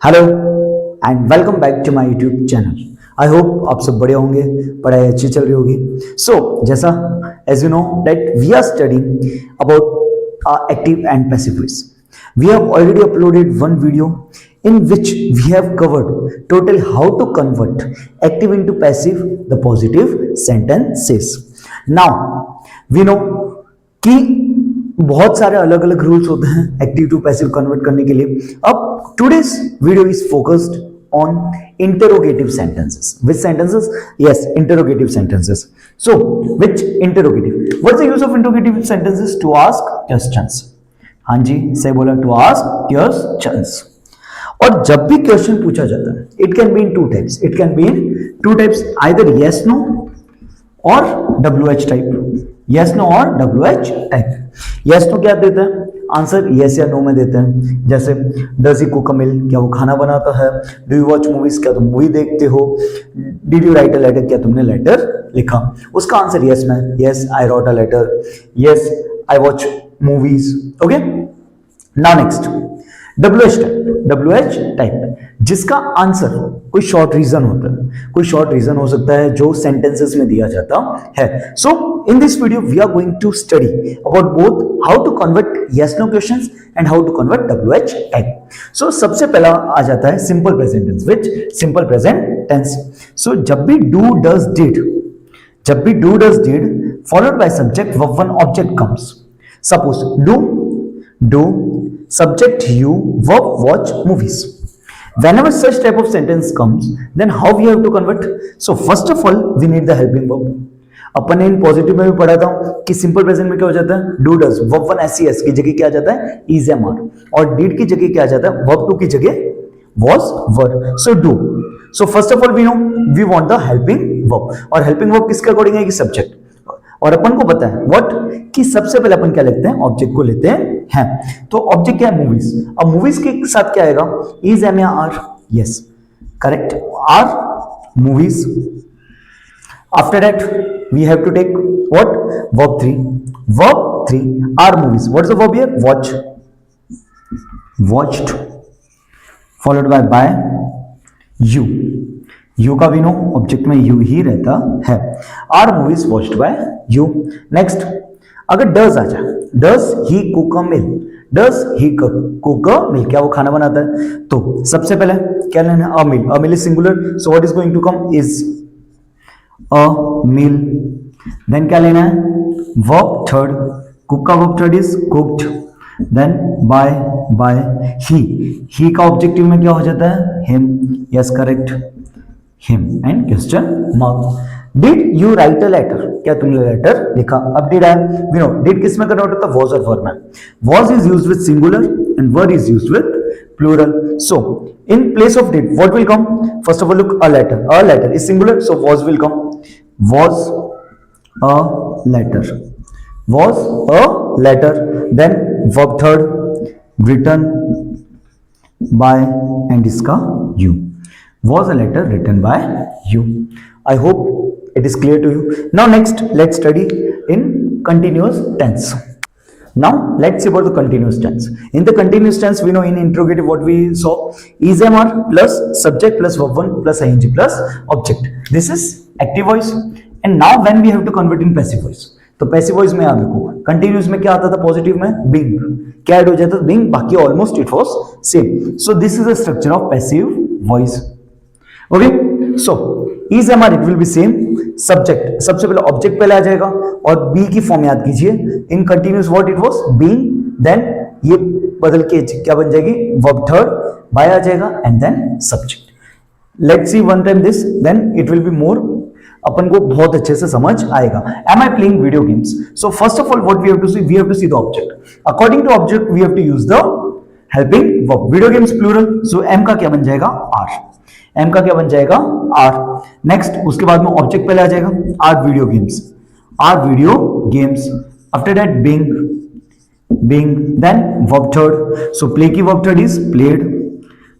Hello and welcome back to my YouTube channel. I hope आप सब बढ़िया होंगे, पढ़ाई अच्छी चल रही होगी। जैसा as you know that we are studying about active and passive voice. We have already uploaded one video in which we have covered total how to convert active into passive the positive sentences. Now we know कि बहुत सारे अलग अलग rules होते हैं active to passive convert करने के लिए। अब today's video is focused on interrogative sentences. Which sentences? Yes, interrogative sentences. So which interrogative? What's the use of interrogative sentences? To ask questions. हाँ जी, सही बोला, टू आस्क क्वेश्चंस। और जब भी क्वेश्चन पूछा जाता है it can be in two types, either yes no और WH टाइप। यस नो और WH टाइप। यस नो क्या देते हैं? आंसर यस या नो में देते हैं। जैसे does he cook a meal, क्या वो खाना बनाता है? डू यू वॉच मूवीज, क्या तुम मूवी देखते हो? Did you write a letter, क्या तुमने लेटर लिखा? उसका आंसर यस में, yes I wrote a letter, yes I watch movies. Okay, now next WH type, जिसका आंसर कोई शॉर्ट रीजन होता है, कोई शॉर्ट रीजन हो सकता है जो सेंटेंसेस में दिया जाता है। So in this video we are going to study about both how to convert yes no questions and how to convert WH type. So सबसे पहला आ जाता है simple present tense. Which? Simple present tense. So जब भी do does did followed by subject verb one object comes. Suppose do subject you verb watch movies. Whenever such type of sentence comes, then how we have to convert? So first of all we need the helping verb. अपन ने in positive में भी पढ़ा था कि simple present में क्या हो जाता है? Do does verb one SES की जगह क्या आ जाता है? इज एम आर, और डिड की जगह क्या आ जाता है? वर्ब टू की जगह was were. So do. So first of all we know we want the helping verb, और हेल्पिंग वर्ब किसके अकॉर्डिंग है? कि सब्जेक्ट। और अपन को पता है व्हाट कि सबसे पहले अपन क्या लेते हैं? ऑब्जेक्ट को लेते हैं। तो ऑब्जेक्ट क्या है? मूवीज। अब मूवीज के साथ क्या आएगा? इज एम या are? Yes, correct, are movies. After that we have to take what? Verb three are movies. What is the verb here? Watch, watched, followed by you. You का भी no object में you ही रहता है। Are movies watched by you. Next अगर does आ जाए, does he cook a meal, does he cook a meal, क्या वो खाना बनाता है? तो सबसे पहले क्या लेना है? A meal. A meal is singular, so what is going to come? Is a meal. Then क्या लेना है? वर्ब थर्ड, कुक का verb third is cooked. Then by he का ऑब्जेक्टिव में क्या हो जाता है? Him. Yes, correct, him and question mark. Did you write a letter? क्या तुमने लेटर लिखा? अब did I, we know did किस में कन्वर्ट होता है? was और verb में। was is used with singular and were is used with plural. So in place of did what will come? First of all look, a letter is singular, so was will come। was a letter, then verb third written by and इसका you। Was a letter written by you. I hope it is clear to you. Now next let's study in continuous tense. Now let's see about the continuous tense. In the continuous tense we know in interrogative what we saw, is MR plus subject plus verb one plus ing plus object. This is active voice. And now when we have to convert in passive voice, तो passive voice में याद रखो continuous में क्या आता था? Positive में being, क्या ऐड हो जाता था? बीइंग, बाकी almost it was same. So this is the structure of passive voice. Okay, so is am are it will be same. Subject सबसे पहले ऑब्जेक्ट पहले आ जाएगा, और बी की फॉर्म याद कीजिए। In continuous what it was? Being. देन ये बदल के क्या बन जाएगी? वर्ब थर्ड, बाय आ जाएगा, and then subject. Let's see one time this, then it will be more, अपन को बहुत अच्छे से समझ आएगा। Am I playing video games? So first of all what we have to see the object. According to object we have to use the helping verb. Video games plural, so am का क्या बन जाएगा? Are. M का क्या बन जाएगा? Are. Next उसके बाद में ऑब्जेक्ट पहले आ जाएगा, are video games. After that being, then verb third, so play की verb third is played,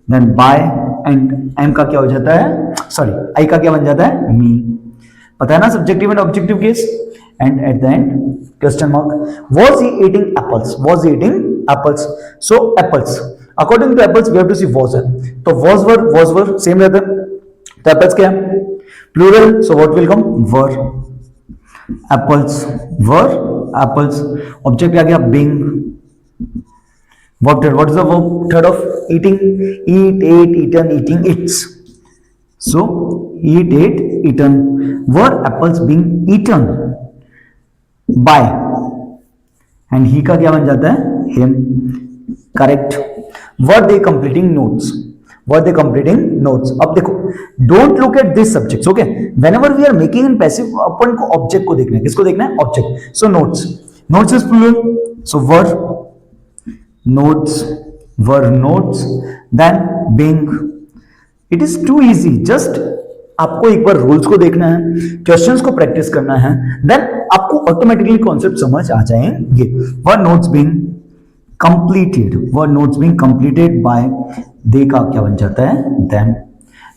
then by, and am का क्या हो जाता है? सॉरी, आई का क्या बन जाता है? मी। पता है ना subjective and objective case. And at the end question mark. Was he eating apples? So apples, according to apples we have to see was है, तो वॉज वर सेम रहता है, तो एप्पल्स क्या है plural, so what will come were, apples were apples, object आ गया being, verb third, what is the verb third of eating, eat, ate, eaten, eating, eats, so eat, ate, eaten, were apples being eaten by, and he का क्या बन जाता है him, correct, were they completing notes, were they completing notes, अब देखो don't look at this subjects, okay, whenever we are making in passive अपन को object को देखना है, किसको देखना है object, so notes, notes is plural, so were notes, were notes, then being, it is too easy, just आपको एक बार rules को देखना है, क्वेश्चंस को प्रैक्टिस करना है, देन आपको ऑटोमेटिकली कॉन्सेप्ट समझ आ जाएंगे। were notes being completed, were notes being completed by, they का क्या बन जाता है them।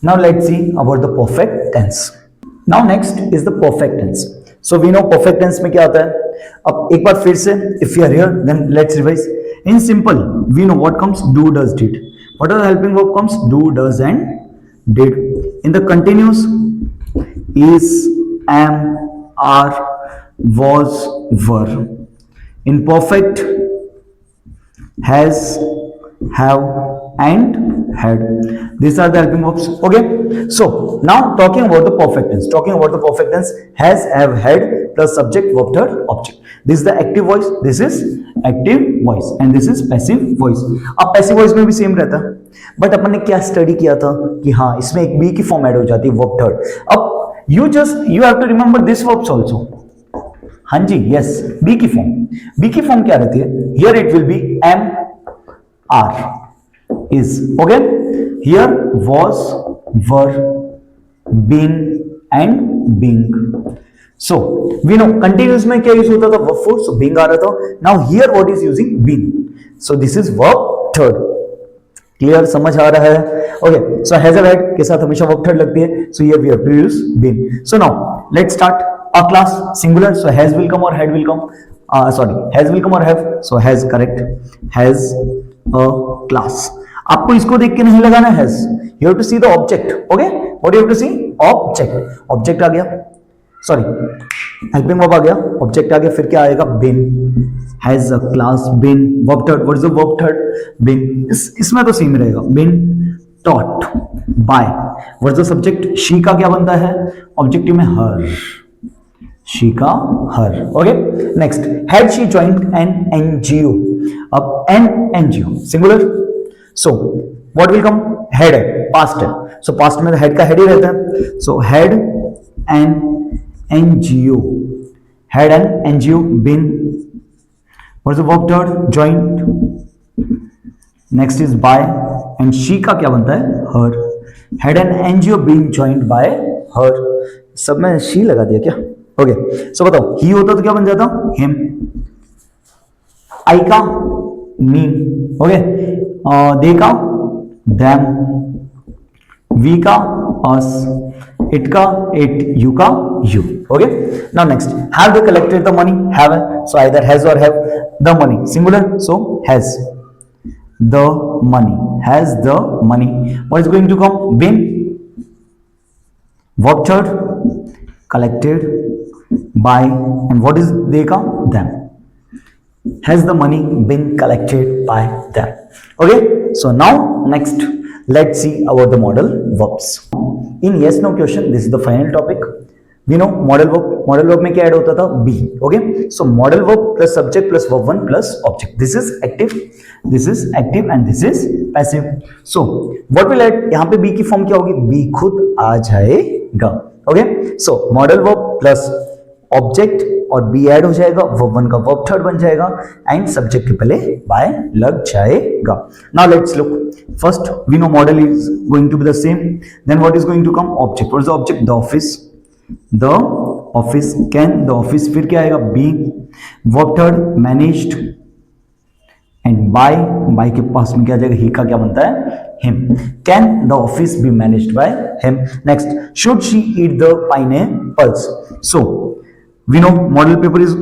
now let's see about the perfect tense, now next is the perfect tense, so we know perfect tense में क्या आता है, अब एक बार फिर से if you are here then let's revise। in simple we know what comes do, does, did, what are the helping verb comes do, does and did, in the continuous is, am, are, was, were, in perfect has, have and had, these are the helping verbs, okay, so now talking about the perfect tense, talking about the perfect tense, has, have, had plus subject verb third object, this is the active voice, this is active voice and this is passive voice. अब passive voice में भी same रहता है, but अपन ने क्या study किया था कि हाँ इसमें एक बी की फॉर्म ऐड हो जाती है वर्ब थर्ड। अब you have to remember this verbs also, हाँ जी यस, बी की फॉर्म क्या रहती है, here it will be am are is, okay, here was, were, been and being. So we know continuous में क्या यूज होता था verb four, so being आ रहा था, now here what is using been, so this is verb third, clear, समझ आ रहा है, okay, so has have had के साथ हमेशा verb third लगती है, so here we have to use been। so now let's start a class singular, so has will come or had will come, has will come or have, so has correct, has a class, आपको इसको देख के नहीं लगाना has, you have to see the object, okay, what you have to see object आ गया, sorry helping verb आ गया, object आ गया, फिर क्या आएगा been, has a class been, verb third, what is the verb third been, इसमें तो same रहेगा, been taught by, what is the subject, she का क्या बनता है ऑब्जेक्टिव में हर, शी का her, okay, next had she joined an NGO, अब an NGO singular, so what will come had है, पास्ट है, सो पास्ट में हेड का हेड ही रहता है, so had N NGO, had an NGO been, what is the verb third, joined, next is by, and she का क्या बनता है her, had an NGO been joined by her, सब में she लगा दिया क्या, ओके, सो बताओ he होता तो क्या बन जाता him, I का me, ओके, they का them, we का us, it का it, you का you, okay, now next have they collected the money, haven't, so either has or have, the money singular, so has the money, what is going to come been, verb third collected by, and what is they ka them, has the money been collected by them, okay, so now next let's see about the modal verbs in yes no question, this is the final topic, we know modal verb में क्या add होता था be, okay, so modal verb plus subject plus verb one plus object, this is active and this is passive, so what will add, यहाँ पे be की फॉर्म क्या होगी, be खुद आ जाएगा, okay, so modal verb plus object और be add हो जाएगा, verb one का verb third बन जाएगा and subject के पहले by लग जाएगा। now let's look, first we know model is going to be the same, then what is going to come object, what is the object, the office can, the office फिर क्या आएगा be, verb third managed and by के पास में क्या जाएगा, he का क्या बनता है him, can the office be managed by him, next should she eat the pineapples, so we know model verb is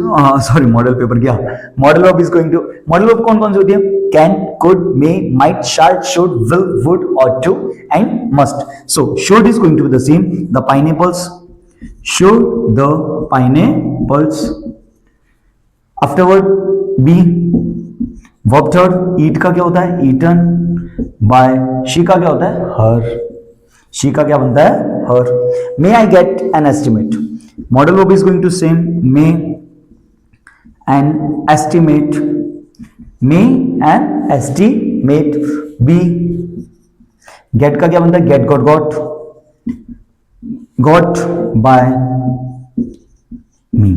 going to, model verb कौन कौन सी होती है, can, could, may, might, shall, should, will, would, ought to, and must. So should is going to be the same. The pineapples, should the pineapples. Afterward be verb third, eat का क्या होता है, eaten by. she का क्या होता है, her. she का क्या बनता है, her. may I get an estimate. modal verb is going to same. may an estimate. may an estimate be. get का क्या बनता है, get, got, got by me.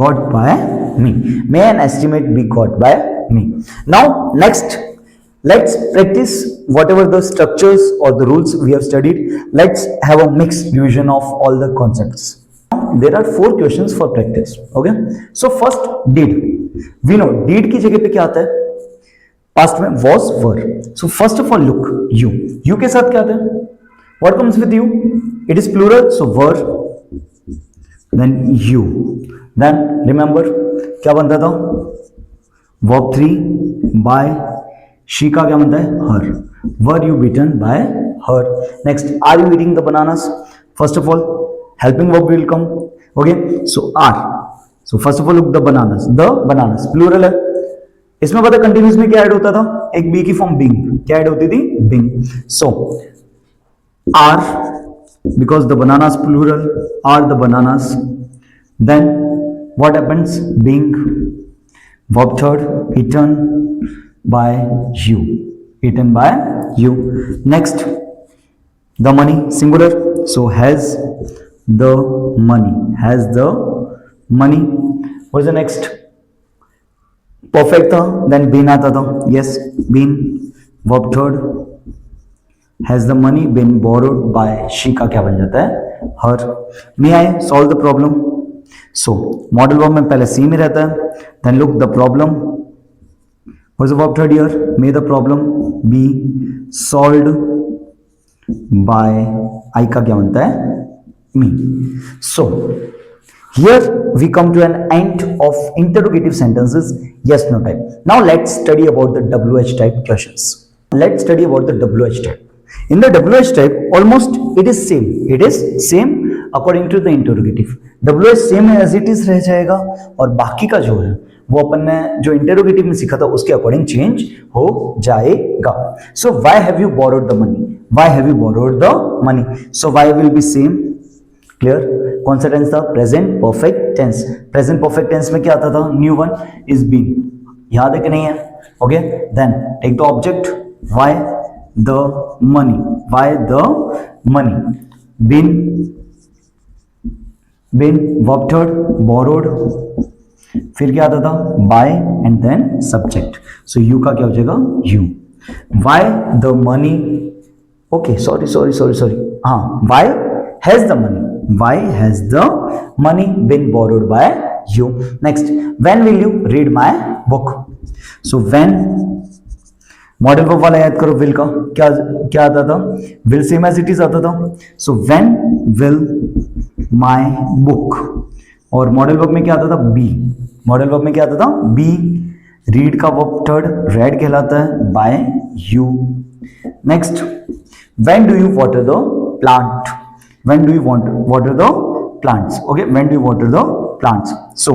got by me. may an estimate be got by me. Now next, let's practice whatever the structures or the rules we have studied. Let's have a mixed revision of all the concepts. There are 4 questions for practice. Okay, so first, did. We know did की जगह पे क्या आता है, past में was, were. So first of all look, you के साथ क्या आता है, what comes with you, it is plural, so were, then you, then remember क्या बनता था, verb 3 by. she का क्या बनता है, her. were you beaten by her. next, are you eating the bananas. first of all helping verb will come. okay, so are. so first of all look, the bananas plural है. इसमें पता continuous में क्या add होता था, एक B की form Bing, क्या ऐड होती थी, being. So are, because the bananas plural, are the bananas. Then what happens, being verb third, eaten by you, eaten by you. Next, the money singular, so has the money. What is the next, perfect था, then been आता था. Yes, been verb third, has the money been borrowed by. She का क्या बन जाता है, her. May I solve the problem. So modal verb में पहले सी में रहता है. Then look the problem, what is the verb third here, may the problem be solved by. I का क्या बनता है, मी. सो here we come to an end of interrogative sentences, yes no type. Now let's study about the WH type questions. Let's study about the WH type. In the WH type almost it is same according to the interrogative. WH same as it is रह जाएगा, और बाकी का जो है वो अपन ने जो इंटेरोगेटिव में सीखा था उसके अकॉर्डिंग चेंज हो जाएगा. So why have you borrowed the money, why have you borrowed the money. So why will be same, clear. कौन सा टेंस था, present perfect tense. Present perfect tense में क्या आता था, न्यू वन इज बीन. याद है कि नहीं है. Okay, then take the object, why the money, why the money. Been verb third, borrowed, फिर क्या आता था, by and then subject. So you का क्या हो जाएगा, you. Why the money, okay sorry, हाँ, why has the money, why has the money been borrowed by you. next, when will you read my book. so when, modal verb वाला याद करो, will का क्या आता था, will same as it is आता था. so when will my book, और मॉडल वर्ब में क्या आता था, be. मॉडल वर्ब में क्या आता था, be. read का वर्ब थर्ड, read कहलाता है, by you. next, when do you water the plant. when do you water the plants. okay, when do you water the plants. so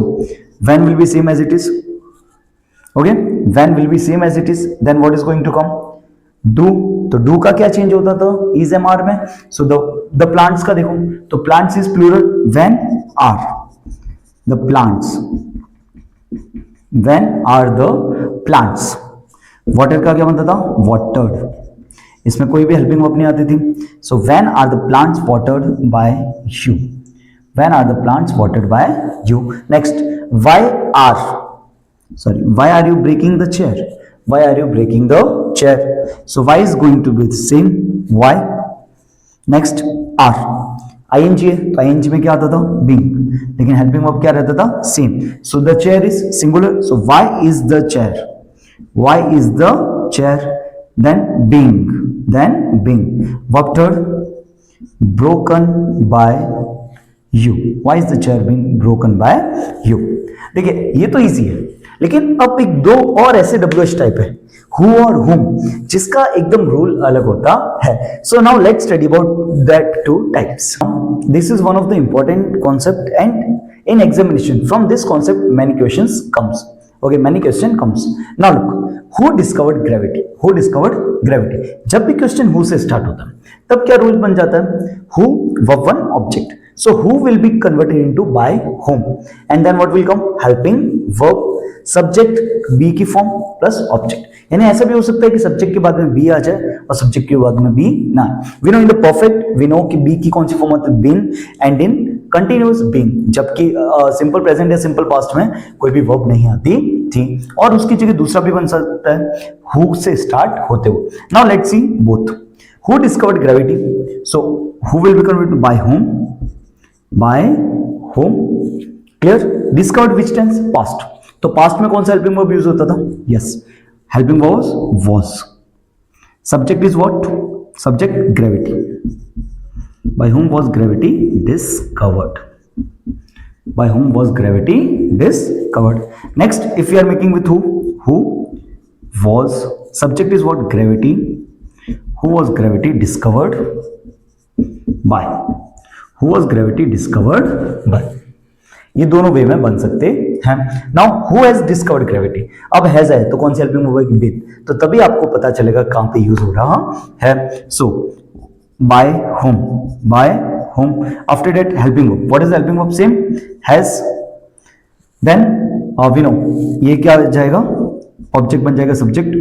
when will be same as it is. okay, when will be same as it is. then what is going to come, do. तो do का क्या change होता था, is mr में. so the plants का देखो, तो plants is plural, when are the plants, when are the plants. water का क्या बनता था, watered. इसमें कोई भी हेल्पिंग वर्ब नहीं आती थी. So when are the plants watered by you, when are the plants watered by you. Next, why are you breaking the chair, why are you breaking the chair. So why is going to be the same, why. Next, are, ING है, तो ING में क्या आता था, being, लेकिन helping verb क्या रहता था, same. So the chair is singular, so why is the chair, why is the chair. then being verb third, broken by you. why is the chair being broken by you. देखिए ये तो easy है, लेकिन अब एक दो और ऐसे WH टाइप है हु और हुम, जिसका एकदम रूल अलग होता है. So now let's study about that two types. This is one of the important concept and in examination from this concept many questions comes. Okay, many question comes. Now look, who discovered gravity? Who discovered gravity? जब भी question who से start होता है तब क्या rule बन जाता है? Who verb one object. So who will be converted into by whom, and then what will come? Helping verb subject be की form plus object. यानी ऐसा भी हो सकता है कि सब्जेक्ट के बाद में बी आ जाए और सब्जेक्ट के बाद में बी ना. We know in the perfect we know कि बी की कौन सी फॉर्म होती है? Been. And in continuous being, जबकि सिंपल प्रेजेंट या सिंपल पास्ट में कोई भी वर्ब नहीं आती थी, और उसकी जगह दूसरा भी बन सकता है हु से स्टार्ट होते हुए. Now let's see both. Who discovered gravity? So who will be converted by home, by him. Clear? Discovered which tense? Past. तो पास्ट में कौन सा हेल्पिंग वर्ब यूज होता था? Yes, helping was. Subject is what? Subject gravity. By whom was gravity discovered? By whom was gravity discovered? Next, if we are making with who was. Subject is what? Gravity. Who was gravity discovered by? Who was gravity discovered by? ये दोनों वे में बन सकते हैं. Now who has discovered gravity. अब has है तो कौन सी हेल्पिंग वर्ब? बीन. तो तभी आपको पता चलेगा कहां पे यूज हो रहा है. So by home, by home. After that helping verb. What is helping verb? Same has. Then we know ये क्या जाएगा? ऑब्जेक्ट बन जाएगा subject.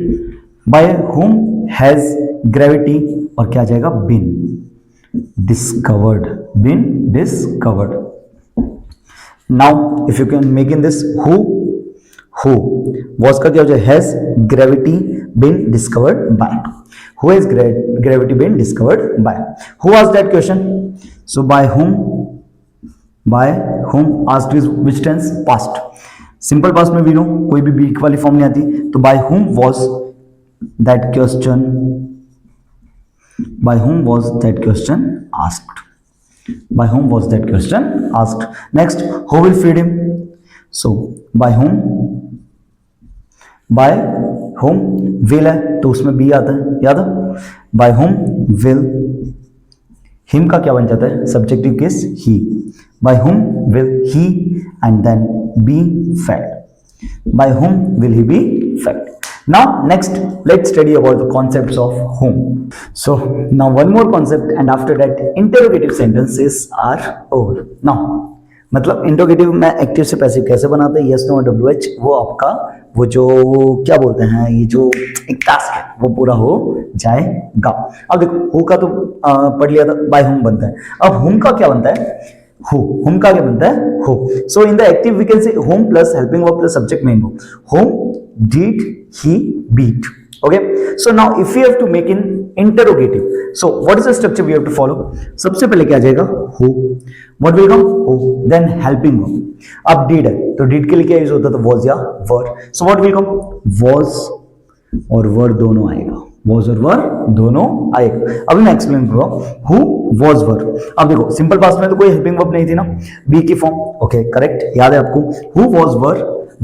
By home has gravity और क्या जाएगा? Been discovered. Been discovered. Now if you can make in this who was का क्या हो जाए? Has gravity been discovered by? Who has gravity been discovered by? Who asked that question? So by whom? By whom asked is which tense? Past. Simple past में भी no कोई भी B वाली form नहीं आती, तो by whom was that question? By whom was that question asked? By whom was that question asked? Next, who will feed him? So by whom? By whom will है तो उसमें B आता है, याद है? By whom will. him का क्या बन जाता है? Subjective case he. By whom will he and then be fed? By whom will he be fed? Now next let's study about the concepts of whom. So now one more concept and after that interrogative sentences are over. Now मतलब interrogative में active से passive कैसे बनाते हैं? Yes no WH वो आपका वो जो क्या बोलते हैं ये जो एक टास्क है वो पूरा हो जाएगा. अब देखो हु का तो पढ़ लिया था, बाय हुम बनता है. अब हुम का क्या बनता है? हु. हुम का क्या बनता है? Who. So in the active we can say whom plus helping verb plus subject main verb. Whom did he beat? Okay, so now if we have to make in interrogative, so what is the structure we have to follow? सबसे पहले क्या आ जाएगा? who. what will come? who. then helping verb. अब did है तो did के लिए क्या यूज होता था? was या were. so what will come? was और were दोनों आएगा. was और were दोनों आएगा. अभी मैं एक्सप्लेन करूंगा. who was were. अब देखो सिंपल पास्ट में तो कोई हेल्पिंग वर्ब नहीं थी ना, बी की फॉर्म. ओके करेक्ट, याद है आपको? who was were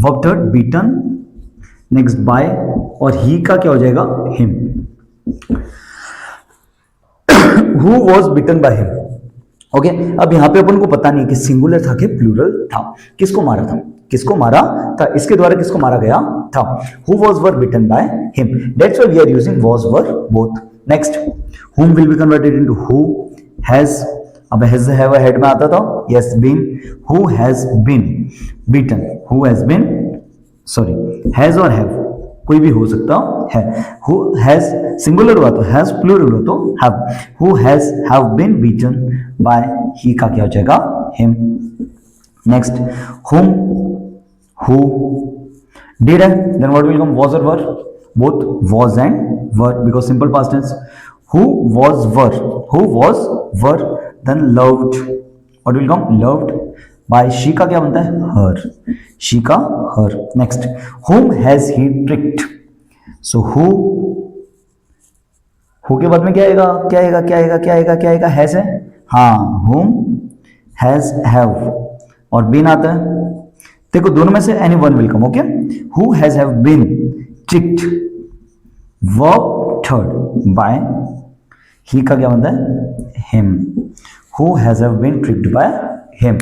verb third beaten, next by और ही का क्या हो जाएगा? Him. Who was beaten by him. Okay, अब यहां पे अपन को पता नहीं कि सिंगुलर था कि प्लूरल था. किसको मारा था? किसको मारा था? इसके द्वारा किसको मारा गया था? Who was were beaten by him. That's why we are using was were both. Next whom will be converted into who. Has. अब हैज हैव हेड में आता था. Yes been. Who has been beaten. Who has been sorry has और have कोई भी हो सकता है. हु हैज सिंगुलर हुआ तो हैज, प्लूरल हुआ तो have. Who has have been beaten by he का क्या हो जाएगा? Him. Next whom who did है, then what will come? Was और were. Both was and were because simple past tense. Who was were. Who was were. Then loved. What will come? Loved by she का क्या बनता है? Her. She का her. Next whom has he tricked. So who के बाद में क्या आएगा? क्या आएगा? क्या आएगा? क्या आएगा? क्या आएगा? हैज है. हाँ, whom has have और बीन आता है. देखो दोनों में से any one will come. Okay, who has have been tricked. Verb third by, he का क्या बनता है him, who has have been tricked by him.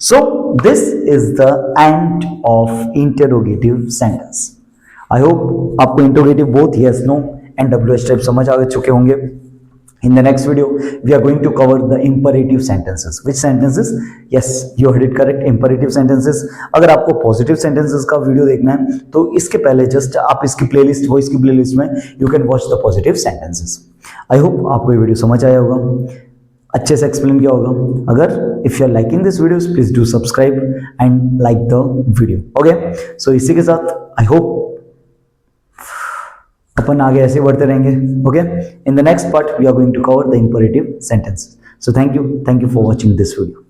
So this is the end of interrogative sentence. I hope आपको interrogative both yes, no and WH type समझ आ चुके होंगे. In the next video, we are going to cover the imperative sentences. Which sentences? Yes, you heard it correct. Imperative sentences. अगर आपको positive sentences का video देखना है तो इसके पहले जस्ट आप इसकी प्लेलिस्ट, वॉइस की प्लेलिस्ट में you can watch the positive sentences. I hope आपको ये वीडियो समझ आया होगा, अच्छे से एक्सप्लेन किया होगा. अगर if you are liking this videos please do subscribe and like the video. Okay, so इसी के साथ आई होप अपन आगे ऐसे बढ़ते रहेंगे. Okay, in the next part we are going to cover the imperative sentences. So thank you for watching this video.